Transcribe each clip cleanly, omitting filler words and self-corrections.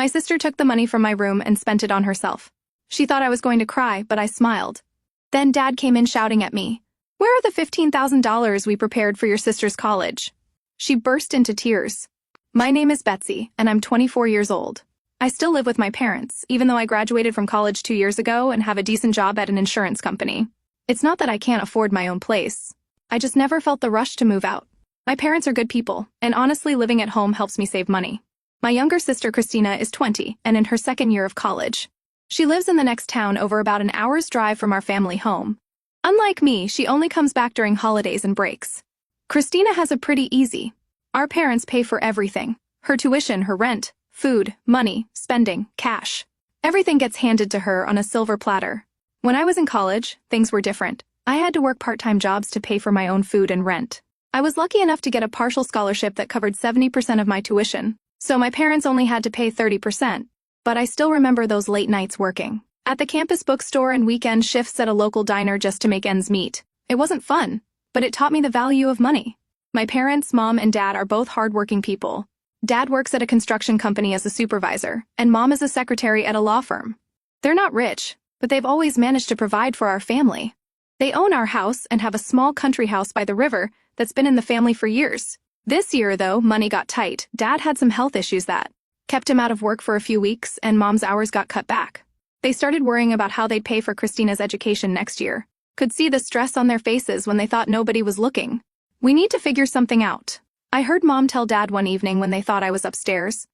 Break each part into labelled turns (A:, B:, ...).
A: My sister took the money from my room and spent it on herself. She thought I was going to cry, but I smiled. Then Dad came in shouting at me, "Where are the $15,000 we prepared for your sister's college?" She burst into tears. My name is Betsy, and I'm 24 years old. I still live with my parents, even though I graduated from college 2 years ago and have a decent job at an insurance company. It's not that I can't afford my own place. I just never felt the rush to move out. My parents are good people, and honestly, living at home helps me save money. My younger sister, Christina, is 20 and in her second year of college. She lives in the next town over about an hour's drive from our family home. Unlike me, she only comes back during holidays and breaks. Christina has it pretty easy. Our parents pay for everything. Her tuition, her rent, food, money, spending, cash. Everything gets handed to her on a silver platter. When I was in college, things were different. I had to work part-time jobs to pay for my own food and rent. I was lucky enough to get a partial scholarship that covered 70% of my tuition, so my parents only had to pay 30%. But I still remember those late nights working at the campus bookstore and weekend shifts at a local diner just to make ends meet. It wasn't fun, but it taught me the value of money. My parents, Mom and Dad, are both hardworking people. Dad works at a construction company as a supervisor, and Mom is a secretary at a law firm. They're not rich, but they've always managed to provide for our family. They own our house and have a small country house by the river that's been in the family for years. This year, though, money got tight. Dad had some health issues that kept him out of work for a few weeks, and Mom's hours got cut back. They started worrying about how they'd pay for Christina's education next year. Could see the stress on their faces when they thought nobody was looking. "We need to figure something out." I heard Mom tell Dad one evening when they thought I was upstairs.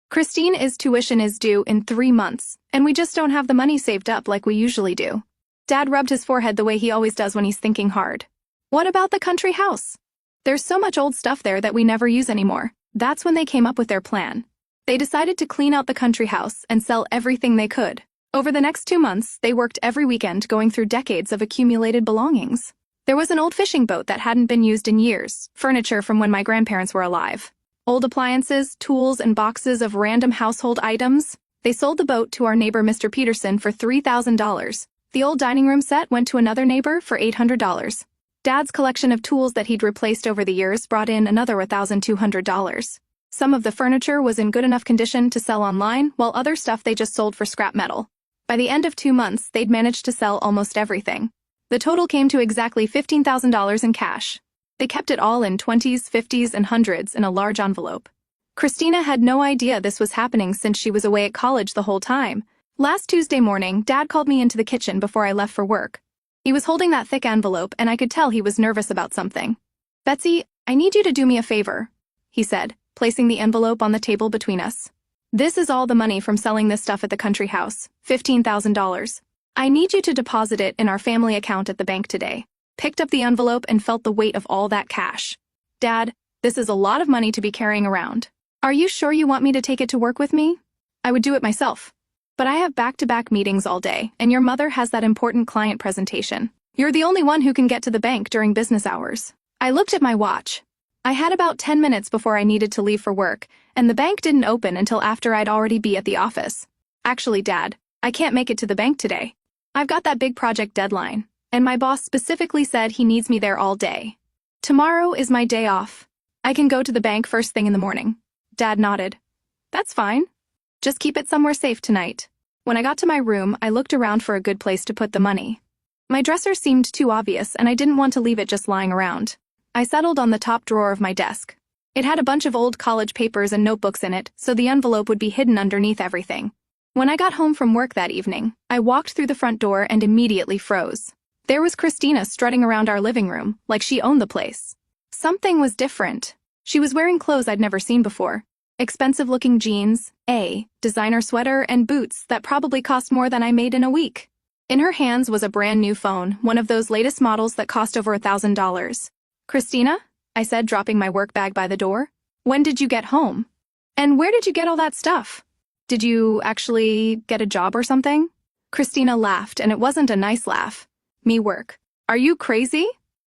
A: "Christine's tuition is due in 3 months, and we just don't have the money saved up like we usually do." Dad rubbed his forehead the way he always does when he's thinking hard. "What about the country house? There's so much old stuff there that we never use anymore." That's when they came up with their plan. They decided to clean out the country house and sell everything they could. Over the next 2 months, they worked every weekend going through decades of accumulated belongings. There was an old fishing boat that hadn't been used in years, furniture from when my grandparents were alive, old appliances, tools, and boxes of random household items. They sold the boat to our neighbor Mr. Peterson for $3,000. The old dining room set went to another neighbor for $800. Dad's collection of tools that he'd replaced over the years brought in another $1,200. Some of the furniture was in good enough condition to sell online, while other stuff they just sold for scrap metal. By the end of 2 months, they'd managed to sell almost everything. The total came to exactly $15,000 in cash. They kept it all in 20s, 50s, and hundreds in a large envelope. Christina had no idea this was happening since she was away at college the whole time. Last Tuesday morning, Dad called me into the kitchen before I left for work. He was holding that thick envelope, and I could tell he was nervous about something. "Betsy, I need you to do me a favor," he said, placing the envelope on the table between us. "This is all the money from selling this stuff at the country house, $15,000. I need you to deposit it in our family account at the bank today." Picked up the envelope and felt the weight of all that cash. "Dad, this is a lot of money to be carrying around. Are you sure you want me to take it to work with me? I would do it myself. But I have back-to-back meetings all day, and your mother has that important client presentation. You're the only one who can get to the bank during business hours." I looked at my watch. I had about 10 minutes before I needed to leave for work, and the bank didn't open until after I'd already be at the office. "Actually, Dad, I can't make it to the bank today. I've got that big project deadline, and my boss specifically said he needs me there all day. Tomorrow is my day off. I can go to the bank first thing in the morning." Dad nodded. "That's fine. Just keep it somewhere safe tonight." When I got to my room, I looked around for a good place to put the money. My dresser seemed too obvious, and I didn't want to leave it just lying around. I settled on the top drawer of my desk. It had a bunch of old college papers and notebooks in it, so the envelope would be hidden underneath everything. When I got home from work that evening, I walked through the front door and immediately froze. There was Christina strutting around our living room, like she owned the place. Something was different. She was wearing clothes I'd never seen before. Expensive-looking jeans, a designer sweater, and boots that probably cost more than I made in a week. In her hands was a brand-new phone, one of those latest models that cost over $1,000. "Christina?" I said, dropping my work bag by the door. "When did you get home? And where did you get all that stuff? Did you actually get a job or something?" Christina laughed, and it wasn't a nice laugh. "Me work. Are you crazy?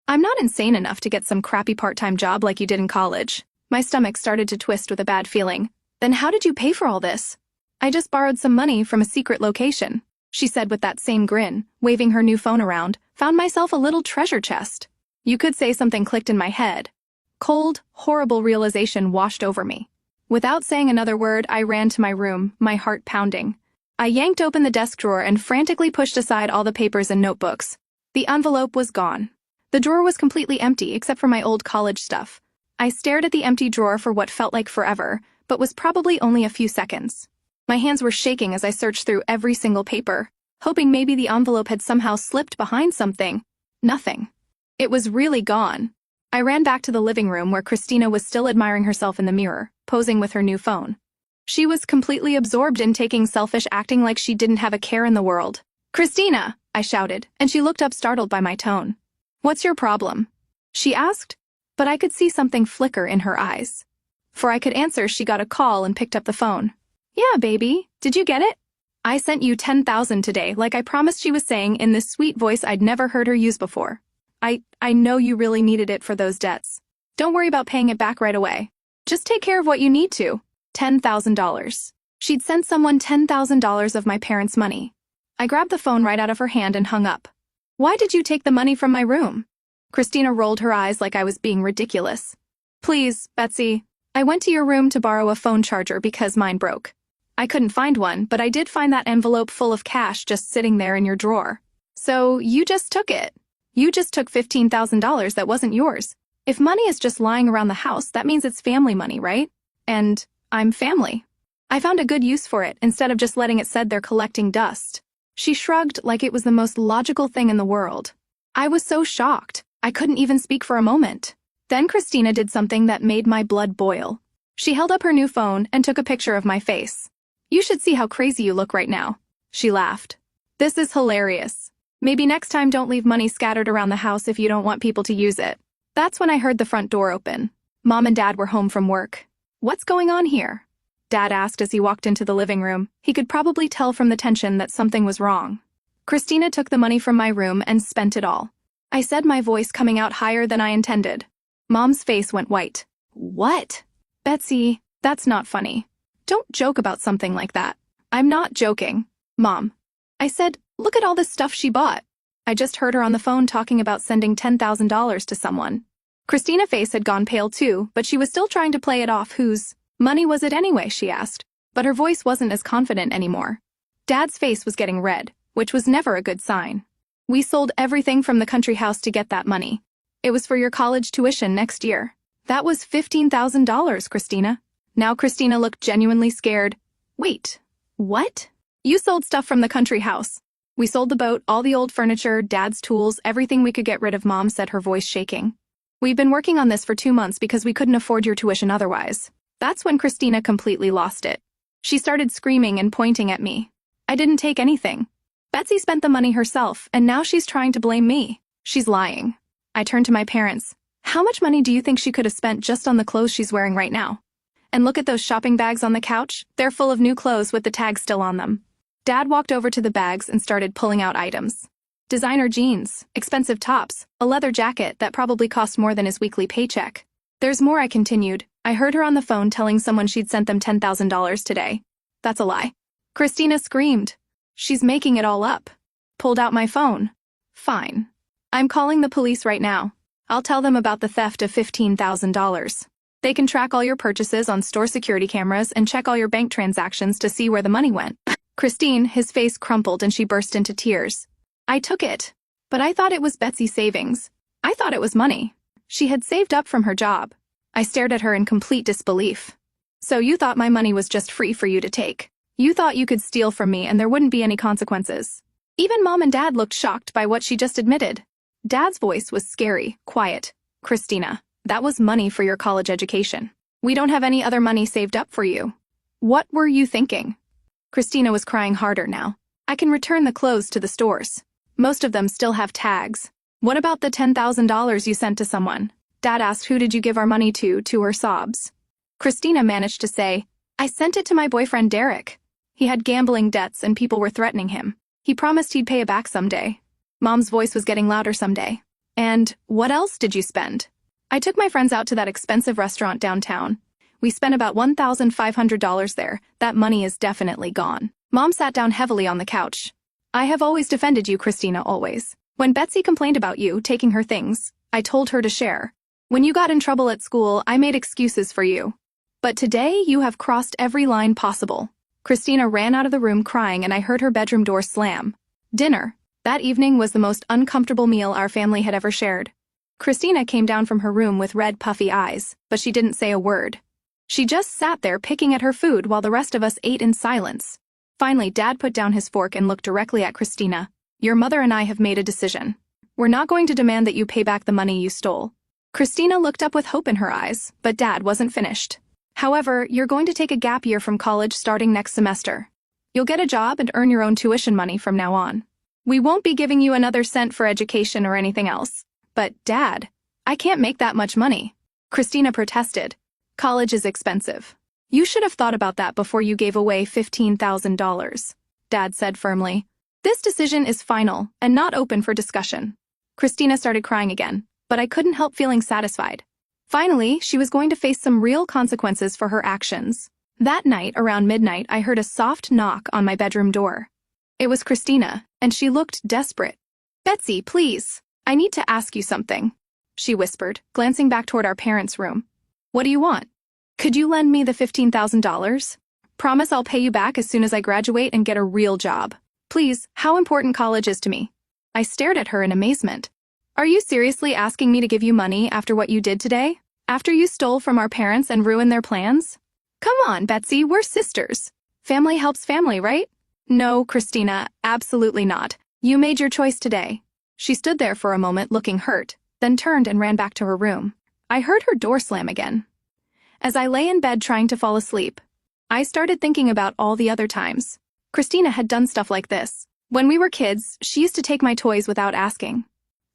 A: I'm not insane enough to get some crappy part-time job like you did in college." My stomach started to twist with a bad feeling. "Then how did you pay for all this?" "I just borrowed some money from a secret location," she said with that same grin, waving her new phone around. "Found myself a little treasure chest." You could say something clicked in my head. Cold, horrible realization washed over me. Without saying another word, I ran to my room, my heart pounding. I yanked open the desk drawer and frantically pushed aside all the papers and notebooks. The envelope was gone. The drawer was completely empty except for my old college stuff. I stared at the empty drawer for what felt like forever, but was probably only a few seconds. My hands were shaking as I searched through every single paper, hoping maybe the envelope had somehow slipped behind something. Nothing. It was really gone. I ran back to the living room where Christina was still admiring herself in the mirror, posing with her new phone. She was completely absorbed in taking selfish acting like she didn't have a care in the world. "Christina!" I shouted, and she looked up startled by my tone. "What's your problem?" she asked, but I could see something flicker in her eyes. Before I could answer, she got a call and picked up the phone. "Yeah, baby, did you get it? I sent you $10,000 today, like I promised," she was saying in this sweet voice I'd never heard her use before. I know you really needed it for those debts. Don't worry about paying it back right away. Just take care of what you need to." $10,000. She'd sent someone $10,000 of my parents' money. I grabbed the phone right out of her hand and hung up. "Why did you take the money from my room?" Christina rolled her eyes like I was being ridiculous. "Please, Betsy, I went to your room to borrow a phone charger because mine broke. I couldn't find one, but I did find that envelope full of cash just sitting there in your drawer. So you just took it. You just took $15,000 that wasn't yours. If money is just lying around the house, that means it's family money, right? And I'm family. I found a good use for it instead of just letting it sit there collecting dust." She shrugged like it was the most logical thing in the world. I was so shocked, I couldn't even speak for a moment. Then Christina did something that made my blood boil. She held up her new phone and took a picture of my face. "You should see how crazy you look right now." She laughed. "This is hilarious. Maybe next time don't leave money scattered around the house if you don't want people to use it." That's when I heard the front door open. Mom and Dad were home from work. "What's going on here?" Dad asked as he walked into the living room. He could probably tell from the tension that something was wrong. "Christina took the money from my room and spent it all," I said, my voice coming out higher than I intended. Mom's face went white. "What?" "Betsy, that's not funny. Don't joke about something like that." "I'm not joking, Mom." I said, "Look at all this stuff she bought." I just heard her on the phone talking about sending $10,000 to someone. Christina's face had gone pale too, but she was still trying to play it off. "Whose money was it anyway?" she asked, but her voice wasn't as confident anymore. Dad's face was getting red, which was never a good sign. "We sold everything from the country house to get that money. It was for your college tuition next year." "That was $15,000, Christina." Now Christina looked genuinely scared. "Wait, what?" "You sold stuff from the country house. We sold the boat, all the old furniture, Dad's tools, everything we could get rid of," Mom said, her voice shaking. "We've been working on this for 2 months because we couldn't afford your tuition otherwise." That's when Christina completely lost it. She started screaming and pointing at me. "I didn't take anything. Betsy spent the money herself, and now she's trying to blame me. She's lying." I turned to my parents. "How much money do you think she could have spent just on the clothes she's wearing right now? And look at those shopping bags on the couch. They're full of new clothes with the tags still on them." Dad walked over to the bags and started pulling out items. Designer jeans, expensive tops, a leather jacket that probably cost more than his weekly paycheck. "There's more," I continued. "I heard her on the phone telling someone she'd sent them $10,000 today." "That's a lie." Christina screamed. "She's making it all up." Pulled out my phone. "Fine. I'm calling the police right now. I'll tell them about the theft of $15,000. They can track all your purchases on store security cameras and check all your bank transactions to see where the money went." Christine, his face crumpled and she burst into tears. "I took it. But I thought it was Betsy's savings. I thought it was money she had saved up from her job." I stared at her in complete disbelief. "So you thought my money was just free for you to take? You thought you could steal from me and there wouldn't be any consequences?" Even Mom and Dad looked shocked by what she just admitted. Dad's voice was scary, quiet. "Christina, that was money for your college education. We don't have any other money saved up for you. What were you thinking?" Christina was crying harder now. "I can return the clothes to the stores. Most of them still have tags." "What about the $10,000 you sent to someone?" Dad asked. "Who did you give our money to her sobs?" Christina managed to say, "I sent it to my boyfriend Derek. He had gambling debts and people were threatening him. He promised he'd pay it back someday." Mom's voice was getting louder. "Someday. And what else did you spend?" "I took my friends out to that expensive restaurant downtown. We spent about $1,500 there. That money is definitely gone." Mom sat down heavily on the couch. "I have always defended you, Christina, always. When Betsy complained about you taking her things, I told her to share. When you got in trouble at school, I made excuses for you. But today you have crossed every line possible. Christina ran out of the room crying and I heard her bedroom door slam. Dinner. That evening was the most uncomfortable meal our family had ever shared. Christina came down from her room with red, puffy eyes, but she didn't say a word. She just sat there picking at her food while the rest of us ate in silence. Finally, Dad put down his fork and looked directly at Christina. Your mother and I have made a decision. We're not going to demand that you pay back the money you stole. Christina looked up with hope in her eyes, but Dad wasn't finished. However, you're going to take a gap year from college starting next semester. You'll get a job and earn your own tuition money from now on. We won't be giving you another cent for education or anything else. But, Dad, I can't make that much money. Christina protested. College is expensive. You should have thought about that before you gave away $15,000, Dad said firmly. This decision is final and not open for discussion. Christina started crying again, but I couldn't help feeling satisfied. Finally, she was going to face some real consequences for her actions. That night, around midnight, I heard a soft knock on my bedroom door. It was Christina, and she looked desperate. Betsy, please, I need to ask you something, she whispered, glancing back toward our parents' room. What do you want? Could you lend me the $15,000? Promise I'll pay you back as soon as I graduate and get a real job. Please, how important college is to me. I stared at her in amazement. Are you seriously asking me to give you money after what you did today? After you stole from our parents and ruined their plans? Come on, Betsy, we're sisters. Family helps family, right? No, Christina, absolutely not. You made your choice today. She stood there for a moment looking hurt, then turned and ran back to her room. I heard her door slam again. As I lay in bed trying to fall asleep, I started thinking about all the other times Christina had done stuff like this. When we were kids, she used to take my toys without asking.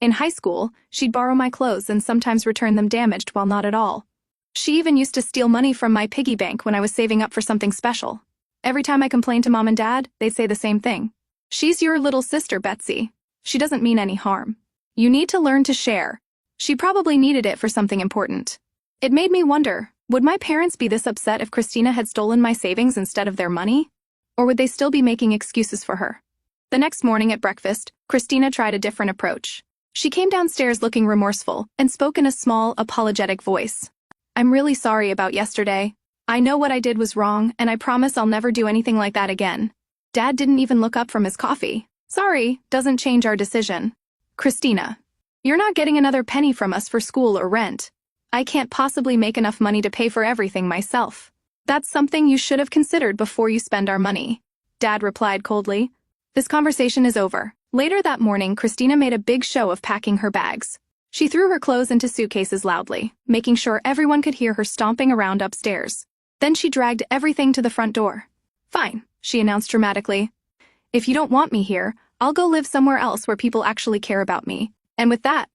A: In high school, she'd borrow my clothes and sometimes return them damaged while not at all. She even used to steal money from my piggy bank when I was saving up for something special. Every time I complained to Mom and Dad, they'd say the same thing. She's your little sister, Betsy. She doesn't mean any harm. You need to learn to share. She probably needed it for something important. It made me wonder, would my parents be this upset if Christina had stolen my savings instead of their money? Or would they still be making excuses for her? The next morning at breakfast, Christina tried a different approach. She came downstairs looking remorseful and spoke in a small, apologetic voice. I'm really sorry about yesterday. I know what I did was wrong, and I promise I'll never do anything like that again. Dad didn't even look up from his coffee. Sorry, doesn't change our decision. Christina, you're not getting another penny from us for school or rent. I can't possibly make enough money to pay for everything myself. That's something you should have considered before you spend our money. Dad replied coldly. This conversation is over. Later that morning, Christina made a big show of packing her bags. She threw her clothes into suitcases loudly, making sure everyone could hear her stomping around upstairs. Then she dragged everything to the front door. Fine, she announced dramatically. If you don't want me here, I'll go live somewhere else where people actually care about me. And with that,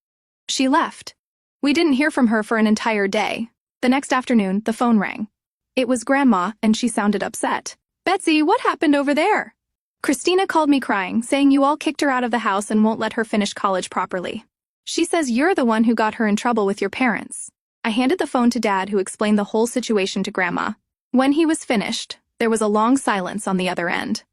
A: she left. We didn't hear from her for an entire day. The next afternoon, the phone rang. It was Grandma, and she sounded upset. Betsy, what happened over there? Christina called me crying, saying you all kicked her out of the house and won't let her finish college properly. She says you're the one who got her in trouble with your parents. I handed the phone to Dad, who explained the whole situation to Grandma. When he was finished, there was a long silence on the other end.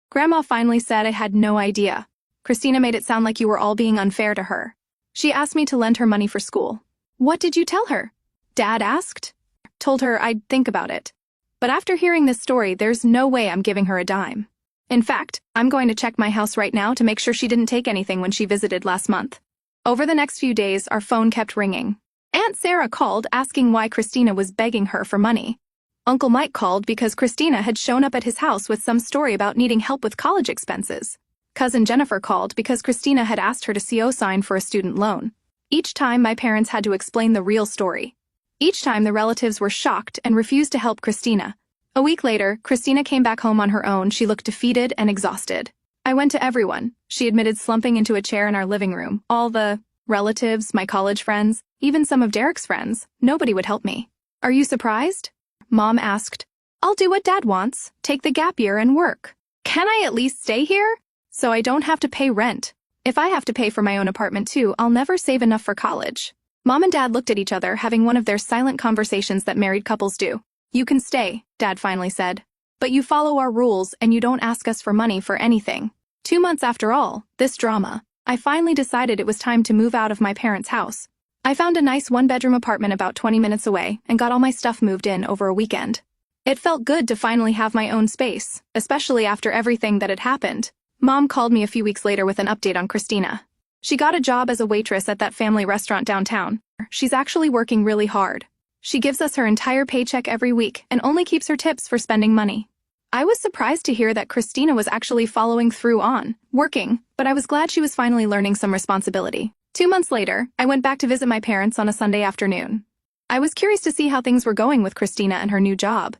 A: Grandma finally said I had no idea. Christina made it sound like you were all being unfair to her. She asked me to lend her money for school. What did you tell her? Dad asked. Told her I'd think about it. But after hearing this story, there's no way I'm giving her a dime. In fact, I'm going to check my house right now to make sure she didn't take anything when she visited last month. Over the next few days, our phone kept ringing. Aunt Sarah called asking why Christina was begging her for money. Uncle Mike called because Christina had shown up at his house with some story about needing help with college expenses. Cousin Jennifer called because Christina had asked her to co-sign for a student loan. Each time, my parents had to explain the real story. Each time, the relatives were shocked and refused to help Christina. A week later, Christina came back home on her own. She looked defeated and exhausted. I went to everyone, she admitted, slumping into a chair in our living room. All the relatives, my college friends, even some of Derek's friends. Nobody would help me. Are you surprised? Mom asked. I'll do what Dad wants, take the gap year and work. Can I at least stay here? So I don't have to pay rent. If I have to pay for my own apartment too, I'll never save enough for college. Mom and Dad looked at each other, having one of their silent conversations that married couples do. You can stay, Dad finally said. But you follow our rules and you don't ask us for money for anything. 2 months after all this drama, I finally decided it was time to move out of my parents' house. I found a nice one-bedroom apartment about 20 minutes away and got all my stuff moved in over a weekend. It felt good to finally have my own space, especially after everything that had happened. Mom called me a few weeks later with an update on Christina. She got a job as a waitress at that family restaurant downtown. She's actually working really hard. She gives us her entire paycheck every week and only keeps her tips for spending money. I was surprised to hear that Christina was actually following through on working, but I was glad she was finally learning some responsibility. 2 months later, I went back to visit my parents on a Sunday afternoon. I was curious to see how things were going with Christina and her new job.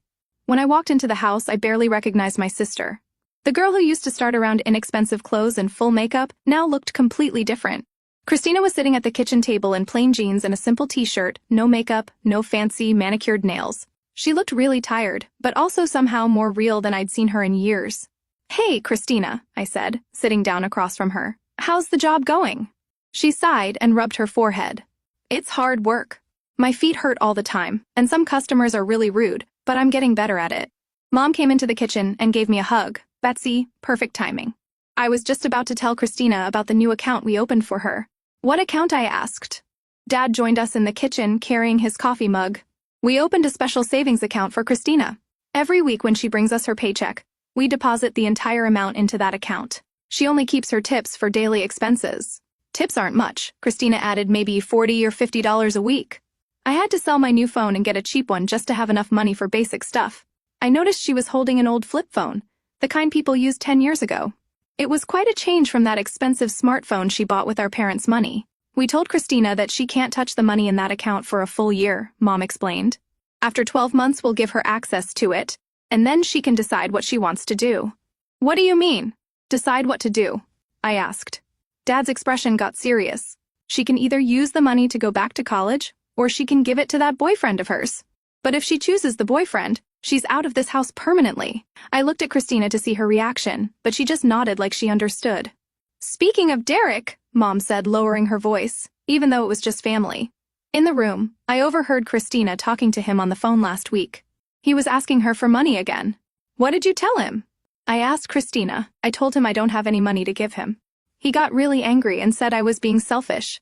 A: When I walked into the house, I barely recognized my sister. The girl who used to start around inexpensive clothes and full makeup now looked completely different. Christina was sitting at the kitchen table in plain jeans and a simple t-shirt, no makeup, no fancy manicured nails. She looked really tired, but also somehow more real than I'd seen her in years. "Hey, Christina," I said, sitting down across from her. "How's the job going?" She sighed and rubbed her forehead. "It's hard work. My feet hurt all the time, and some customers are really rude, but I'm getting better at it." Mom came into the kitchen and gave me a hug. Betsy, perfect timing. I was just about to tell Christina about the new account we opened for her. "What account?" I asked. Dad joined us in the kitchen carrying his coffee mug. "We opened a special savings account for Christina. Every week when she brings us her paycheck, we deposit the entire amount into that account. She only keeps her tips for daily expenses." Tips aren't much, Christina added, maybe $40 or $50 a week. I had to sell my new phone and get a cheap one just to have enough money for basic stuff. I noticed she was holding an old flip phone, the kind people used 10 years ago. It was quite a change from that expensive smartphone she bought with our parents' money. "We told Christina that she can't touch the money in that account for a full year," Mom explained. "After 12 months, we'll give her access to it, and then she can decide what she wants to do." "What do you mean, decide what to do?" I asked. Dad's expression got serious. "She can either use the money to go back to college, or she can give it to that boyfriend of hers. But if she chooses the boyfriend, she's out of this house permanently." I looked at Christina to see her reaction, but she just nodded like she understood. "Speaking of Derek," Mom said, lowering her voice, even though it was just family. In the room, I overheard Christina talking to him on the phone last week. He was asking her for money again. "What did you tell him?" I asked Christina. "I told him I don't have any money to give him. He got really angry and said I was being selfish."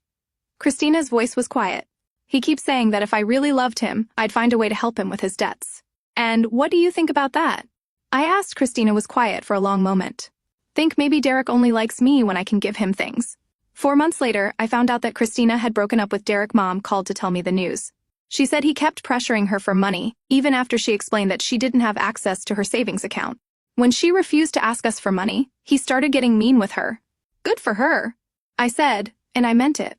A: Christina's voice was quiet. "He keeps saying that if I really loved him, I'd find a way to help him with his debts." "And what do you think about that?" I asked. Christina was quiet for a long moment. "Think maybe Derek only likes me when I can give him things." 4 months later, I found out that Christina had broken up with Derek. Mom called to tell me the news. She said he kept pressuring her for money, even after she explained that she didn't have access to her savings account. When she refused to ask us for money, he started getting mean with her. "Good for her," I said, and I meant it.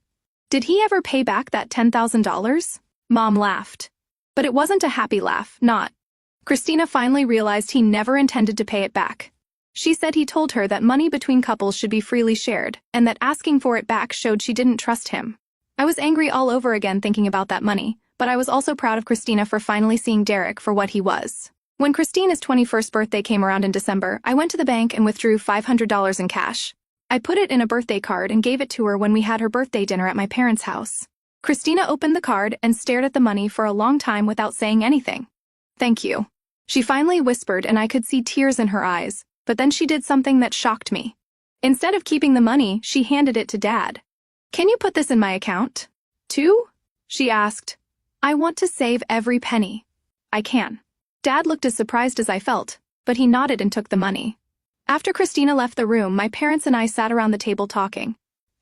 A: "Did he ever pay back that $10,000? Mom laughed. But it wasn't a happy laugh, not. Christina finally realized he never intended to pay it back. She said he told her that money between couples should be freely shared, and that asking for it back showed she didn't trust him. I was angry all over again thinking about that money, but I was also proud of Christina for finally seeing Derek for what he was. When Christina's 21st birthday came around in December, I went to the bank and withdrew $500 in cash. I put it in a birthday card and gave it to her when we had her birthday dinner at my parents' house. Christina opened the card and stared at the money for a long time without saying anything. "Thank you," she finally whispered, and I could see tears in her eyes, but then she did something that shocked me. Instead of keeping the money, she handed it to Dad. "Can you put this in my account, too?" she asked. "I want to save every penny." "I can." Dad looked as surprised as I felt, but he nodded and took the money. After Christina left the room, my parents and I sat around the table talking.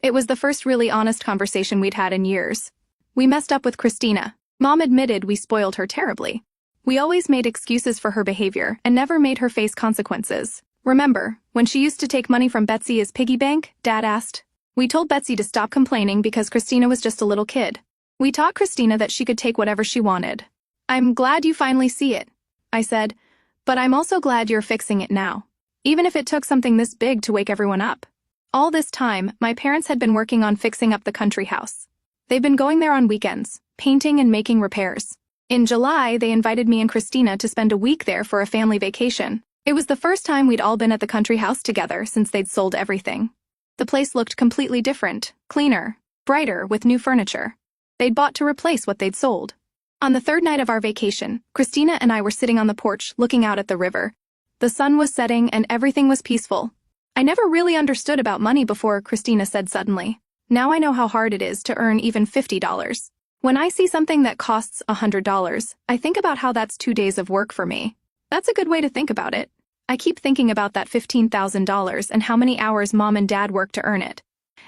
A: It was the first really honest conversation we'd had in years. We messed up with Christina. Mom admitted we spoiled her terribly. We always made excuses for her behavior and never made her face consequences. "Remember, when she used to take money from Betsy as piggy bank?" Dad asked. "We told Betsy to stop complaining because Christina was just a little kid. We taught Christina that she could take whatever she wanted." "I'm glad you finally see it," I said, "but I'm also glad you're fixing it now. Even if it took something this big to wake everyone up." All this time, my parents had been working on fixing up the country house. They've been going there on weekends, painting and making repairs. In July, they invited me and Christina to spend a week there for a family vacation. It was the first time we'd all been at the country house together since they'd sold everything. The place looked completely different, cleaner, brighter, with new furniture. They'd bought to replace what they'd sold. On the third night of our vacation, Christina and I were sitting on the porch looking out at the river. The sun was setting and everything was peaceful. "I never really understood about money before," Christina said suddenly. Now I know how hard it is to earn even $50. When I see something that costs $100, I think about how that's 2 days of work for me. That's a good way to think about it. I keep thinking about that $15,000 and how many hours Mom and Dad worked to earn it.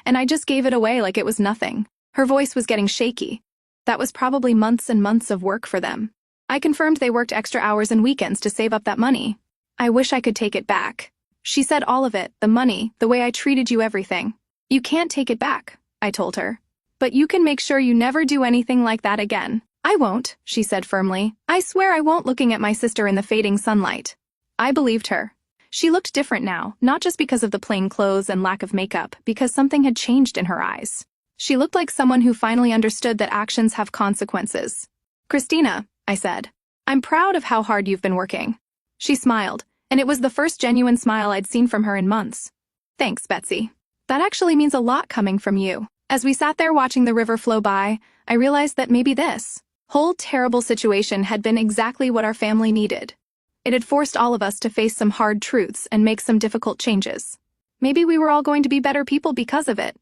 A: And I just gave it away like it was nothing. Her voice was getting shaky. That was probably months and months of work for them. I confirmed they worked extra hours and weekends to save up that money. I wish I could take it back. She said all of it, the money, the way I treated you, everything. You can't take it back, I told her. But you can make sure you never do anything like that again. I won't, she said firmly. I swear I won't, looking at my sister in the fading sunlight. I believed her. She looked different now, not just because of the plain clothes and lack of makeup, because something had changed in her eyes. She looked like someone who finally understood that actions have consequences. Christina, I said, I'm proud of how hard you've been working. She smiled, and it was the first genuine smile I'd seen from her in months. Thanks, Betsy. That actually means a lot coming from you. As we sat there watching the river flow by, I realized that maybe this whole terrible situation had been exactly what our family needed. It had forced all of us to face some hard truths and make some difficult changes. Maybe we were all going to be better people because of it.